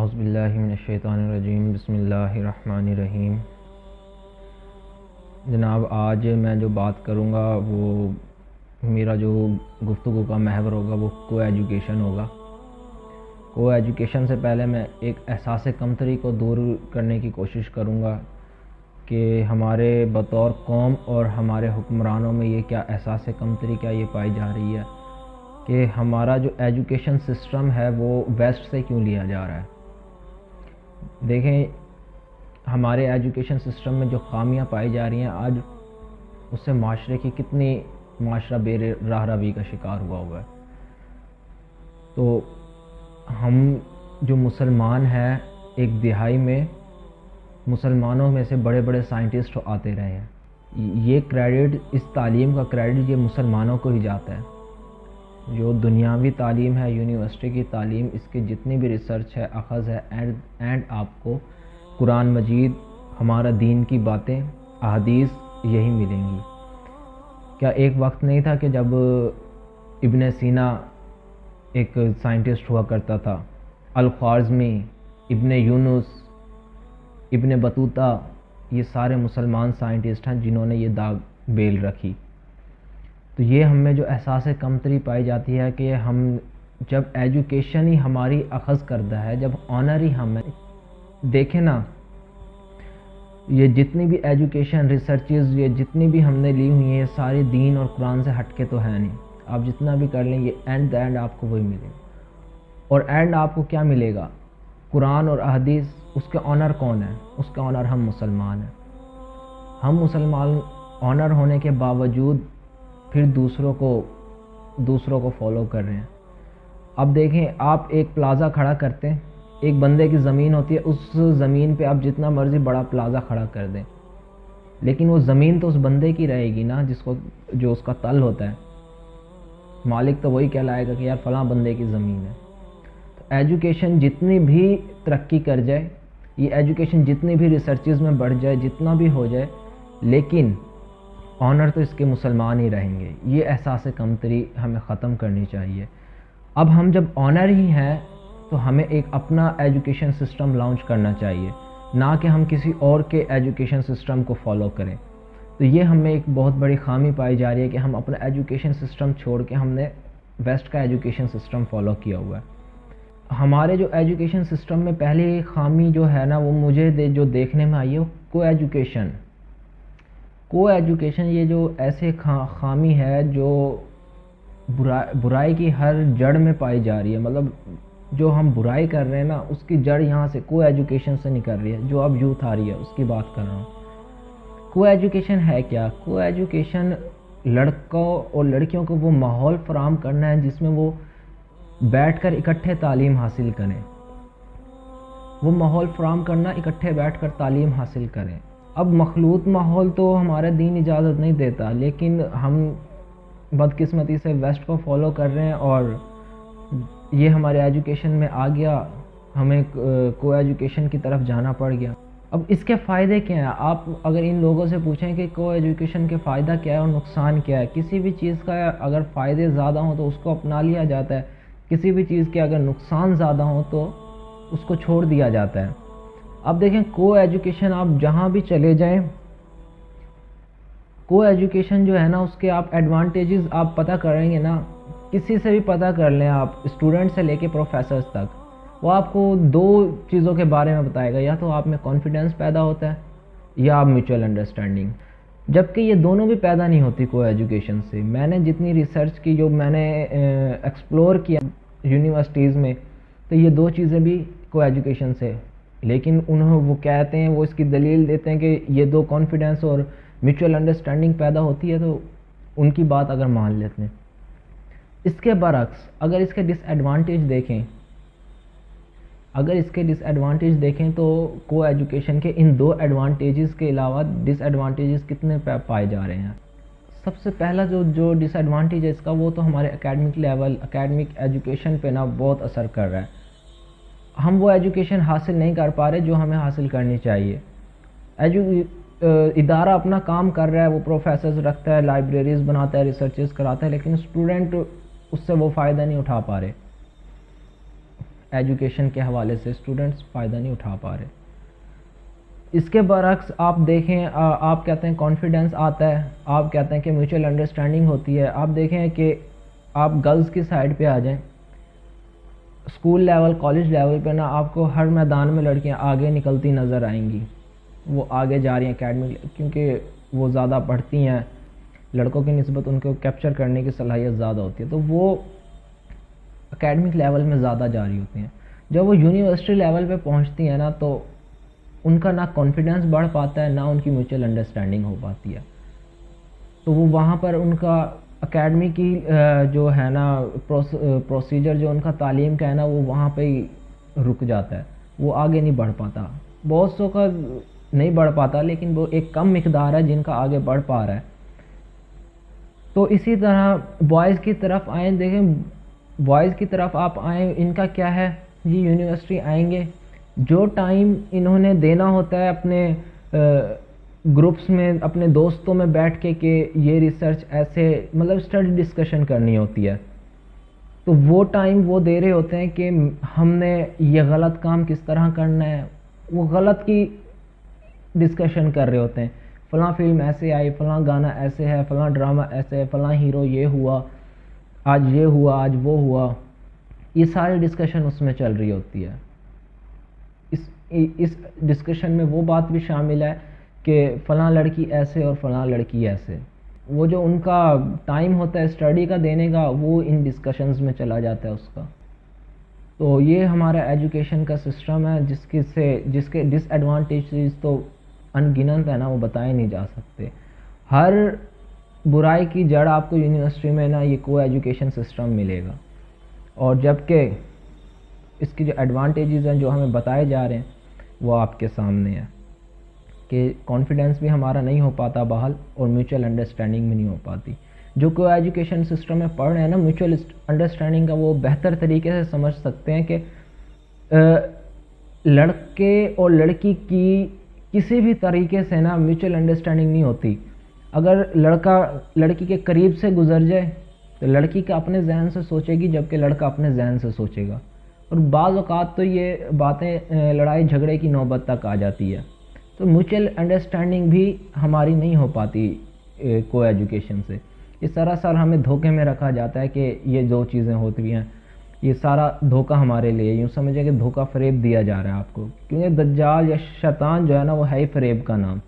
اعوذ باللہ من الشیطان الرجیم، بسم اللہ الرحمن الرحیم۔ جناب، آج میں جو بات کروں گا وہ میرا جو گفتگو کا محور ہوگا وہ کو ایجوکیشن ہوگا۔ کو ایجوکیشن سے پہلے میں ایک احساس کمتری کو دور کرنے کی کوشش کروں گا کہ ہمارے بطور قوم اور ہمارے حکمرانوں میں یہ کیا احساس کمتری کیا یہ پائی جا رہی ہے کہ ہمارا جو ایجوکیشن سسٹم ہے وہ ویسٹ سے کیوں لیا جا رہا ہے۔ دیکھیں، ہمارے ایجوکیشن سسٹم میں جو خامیاں پائی جا رہی ہیں، آج اس سے معاشرے کی کتنی معاشرہ بے راہ روی کا شکار ہوا ہے۔ تو ہم جو مسلمان ہیں، ایک دہائی میں مسلمانوں میں سے بڑے بڑے سائنٹسٹ آتے رہے ہیں۔ یہ کریڈٹ، اس تعلیم کا کریڈٹ یہ مسلمانوں کو ہی جاتا ہے۔ جو دنیاوی تعلیم ہے، یونیورسٹی کی تعلیم، اس کے جتنی بھی ریسرچ ہے، اخذ ہے، اینڈ آپ کو قرآن مجید، ہمارا دین کی باتیں، احادیث یہی ملیں گی۔ کیا ایک وقت نہیں تھا کہ جب ابن سینا ایک سائنٹسٹ ہوا کرتا تھا، الخوارزمی، ابن یونس، ابن بطوطہ، یہ سارے مسلمان سائنٹسٹ ہیں جنہوں نے یہ داغ بیل رکھی۔ تو یہ ہم میں جو احساس کمتری پائی جاتی ہے کہ ہم جب ایجوکیشن ہی ہماری اخذ کردہ ہے، جب آنر ہی ہمیں، دیکھیں نا، یہ جتنی بھی ایجوکیشن ریسرچز یہ جتنی بھی ہم نے لی ہوئی ہیں، یہ سارے دین اور قرآن سے ہٹ کے تو ہے نہیں۔ آپ جتنا بھی کر لیں، یہ اینڈ آپ کو وہی ملے گا۔ اور اینڈ آپ کو کیا ملے گا؟ قرآن اور احادیث۔ اس کے آنر کون ہے؟ اس کے آنر ہم مسلمان ہیں۔ ہم مسلمان آنر ہونے کے باوجود پھر دوسروں کو فالو کر رہے ہیں۔ اب دیکھیں، آپ ایک پلازا کھڑا کرتے ہیں، ایک بندے کی زمین ہوتی ہے، اس زمین پہ آپ جتنا مرضی بڑا پلازا کھڑا کر دیں، لیکن وہ زمین تو اس بندے کی رہے گی نا، جو اس کا تل ہوتا ہے۔ مالک تو وہی کہلائے گا کہ یار فلاں بندے کی زمین ہے۔ تو ایجوکیشن جتنی بھی ترقی کر جائے، یہ ایجوکیشن جتنی بھی ریسرچز میں بڑھ جائے، جتنا بھی ہو جائے، لیکن آنر تو اس کے مسلمان ہی رہیں گے۔ یہ احساس کمتری ہمیں ختم کرنی چاہیے۔ اب ہم جب آنر ہی ہیں تو ہمیں ایک اپنا ایجوکیشن سسٹم لانچ کرنا چاہیے، نہ کہ ہم کسی اور کے ایجوکیشن سسٹم کو فالو کریں۔ تو یہ ہمیں ایک بہت بڑی خامی پائی جا رہی ہے کہ ہم اپنا ایجوکیشن سسٹم چھوڑ کے ہم نے ویسٹ کا ایجوکیشن سسٹم فالو کیا ہوا ہے۔ ہمارے جو ایجوکیشن سسٹم میں پہلی خامی جو ہے نا، وہ مجھے جو دیکھنے میں آئی ہے، وہ کو ایجوکیشن یہ جو ایسے خامی ہے جو برائی کی ہر جڑ میں پائی جا رہی ہے۔ مطلب جو ہم برائی کر رہے ہیں نا، اس کی جڑ یہاں سے کو ایجوکیشن سے نکل رہی ہے۔ جو اب یوتھ آ رہی ہے اس کی بات کر رہا ہوں۔ کو ایجوکیشن ہے کیا؟ کو ایجوکیشن لڑکوں اور لڑکیوں کو وہ ماحول فراہم کرنا ہے جس میں وہ بیٹھ کر اکٹھے تعلیم حاصل کریں۔ وہ ماحول فراہم کرنا، اکٹھے بیٹھ کر تعلیم حاصل کریں۔ اب مخلوط ماحول تو ہمارا دین اجازت نہیں دیتا، لیکن ہم بدقسمتی سے ویسٹ کو فالو کر رہے ہیں اور یہ ہمارے ایجوکیشن میں آ گیا، ہمیں کو ایجوکیشن کی طرف جانا پڑ گیا۔ اب اس کے فائدے کیا ہیں؟ آپ اگر ان لوگوں سے پوچھیں کہ کو ایجوکیشن کے فائدہ کیا ہے اور نقصان کیا ہے، کسی بھی چیز کا اگر فائدے زیادہ ہوں تو اس کو اپنا لیا جاتا ہے، کسی بھی چیز کے اگر نقصان زیادہ ہوں تو اس کو چھوڑ دیا جاتا ہے۔ اب دیکھیں، کو ایجوکیشن آپ جہاں بھی چلے جائیں، کو ایجوکیشن جو ہے نا، اس کے آپ ایڈوانٹیجز آپ پتہ کریں گے نا، کسی سے بھی پتہ کر لیں آپ، اسٹوڈنٹ سے لے کے پروفیسرز تک، وہ آپ کو دو چیزوں کے بارے میں بتائے گا، یا تو آپ میں کانفیڈنس پیدا ہوتا ہے یا آپ میوچل انڈرسٹینڈنگ، جبکہ یہ دونوں بھی پیدا نہیں ہوتی کو ایجوکیشن سے۔ میں نے جتنی ریسرچ کی، جو میں نے ایکسپلور کیا یونیورسٹیز میں، تو یہ دو چیزیں بھی کو ایجوکیشن سے، لیکن وہ کہتے ہیں، وہ اس کی دلیل دیتے ہیں کہ یہ دو کانفیڈنس اور میوچل انڈرسٹینڈنگ پیدا ہوتی ہے، تو ان کی بات اگر مان لیتے ہیں۔ اس کے برعکس اگر اس کے ڈس ایڈوانٹیج دیکھیں تو کو ایجوکیشن کے ان دو ایڈوانٹیجز کے علاوہ ڈس ایڈوانٹیجز کتنے پائے جا رہے ہیں۔ سب سے پہلا جو ڈس ایڈوانٹیج ہے اس کا، وہ تو ہمارے اکیڈمک لیول، اکیڈمک ایجوکیشن پہ نا بہت اثر کر رہا ہے۔ ہم وہ ایجوکیشن حاصل نہیں کر پا رہے جو ہمیں حاصل کرنی چاہیے۔ ادارہ اپنا کام کر رہا ہے، وہ پروفیسرز رکھتا ہے، لائبریریز بناتا ہے، ریسرچز کراتا ہے، لیکن اسٹوڈنٹ اس سے وہ فائدہ نہیں اٹھا پا رہے۔ ایجوکیشن کے حوالے سے اسٹوڈنٹس فائدہ نہیں اٹھا پا رہے. اس کے برعکس آپ دیکھیں، آپ کہتے ہیں کانفیڈنس آتا ہے، آپ کہتے ہیں کہ میوچل انڈرسٹینڈنگ ہوتی ہے. آپ دیکھیں کہ آپ گرلز کی سائڈ پہ آ جائیں، اسکول لیول کالج لیول پہ نا آپ کو ہر میدان میں لڑکیاں آگے نکلتی نظر آئیں گی. وہ آگے جا رہی ہیں اکیڈمک، کیونکہ وہ زیادہ پڑھتی ہیں، لڑکوں کی نسبت ان کو کیپچر کرنے کی صلاحیت زیادہ ہوتی ہے، تو وہ اکیڈمک لیول میں زیادہ جا رہی ہوتی ہیں. جب وہ یونیورسٹی لیول پہ پہنچتی ہیں نا تو ان کا نہ کانفیڈنس بڑھ پاتا ہے، نہ ان کی میوچل انڈرسٹینڈنگ ہو پاتی ہے. تو وہ وہاں پر ان کا اکیڈمی کی جو ہے نا پروسیجر جو ان کا تعلیم کا ہے نا، وہ وہاں پہ ہی رک جاتا ہے، وہ آگے نہیں بڑھ پاتا. بہت سو کا نہیں بڑھ پاتا، لیکن وہ ایک کم مقدار ہے جن کا آگے بڑھ پا رہا ہے. تو اسی طرح بوائز کی طرف آئیں، دیکھیں بوائز کی طرف آپ آئیں، ان کا کیا ہے، یہ یونیورسٹی آئیں گے، جو ٹائم انہوں نے دینا ہوتا ہے اپنے گروپس میں، اپنے دوستوں میں بیٹھ کے کہ یہ ریسرچ ایسے مطلب اسٹڈی ڈسکشن کرنی ہوتی ہے، تو وہ ٹائم وہ دے رہے ہوتے ہیں کہ ہم نے یہ غلط کام کس طرح کرنا ہے. وہ غلط کی ڈسکشن کر رہے ہوتے ہیں، فلاں فلم ایسے آئی، فلاں گانا ایسے ہے، فلاں ڈرامہ ایسے ہے، فلاں ہیرو یہ ہوا، آج یہ ہوا، آج وہ ہوا. یہ ساری ڈسکشن اس میں چل رہی ہوتی ہے. اس ڈسکشن میں وہ بات بھی شامل ہے کہ فلاں لڑکی ایسے اور فلاں لڑکی ایسے. وہ جو ان کا ٹائم ہوتا ہے اسٹڈی کا دینے کا، وہ ان ڈسکشنز میں چلا جاتا ہے اس کا. تو یہ ہمارا ایجوکیشن کا سسٹم ہے جس کے ڈس ایڈوانٹیجز تو ان گنت ہے نا، وہ بتائے نہیں جا سکتے. ہر برائی کی جڑ آپ کو یونیورسٹی میں نا یہ کو ایجوکیشن سسٹم ملے گا. اور جبکہ اس کی جو ایڈوانٹیجز ہیں جو ہمیں بتائے جا رہے ہیں وہ آپ کے سامنے ہے کہ کانفیڈنس بھی ہمارا نہیں ہو پاتا بحال، اور میوچل انڈرسٹینڈنگ بھی نہیں ہو پاتی. جو کو ایجوکیشن سسٹم میں پڑھ رہے ہیں نا، میوچل انڈرسٹینڈنگ کا وہ بہتر طریقے سے سمجھ سکتے ہیں کہ لڑکے اور لڑکی کی کسی بھی طریقے سے نا میوچل انڈرسٹینڈنگ نہیں ہوتی. اگر لڑکا لڑکی کے قریب سے گزر جائے تو لڑکی کا اپنے ذہن سے سوچے گی، جبکہ لڑکا اپنے ذہن سے سوچے گا. اور بعض اوقات تو یہ باتیں لڑائی جھگڑے کی نوبت تک آ جاتی ہے. تو میوچل انڈرسٹینڈنگ بھی ہماری نہیں ہو پاتی کو ایجوکیشن سے. یہ سراسر ہمیں دھوکے میں رکھا جاتا ہے کہ یہ جو چیزیں ہوتی ہیں یہ سارا دھوکہ ہمارے لیے، یوں سمجھے کہ دھوکہ فریب دیا جا رہا ہے آپ کو، کیونکہ دجال یا شیطان جو ہے نا وہ ہے ہی فریب کا نام.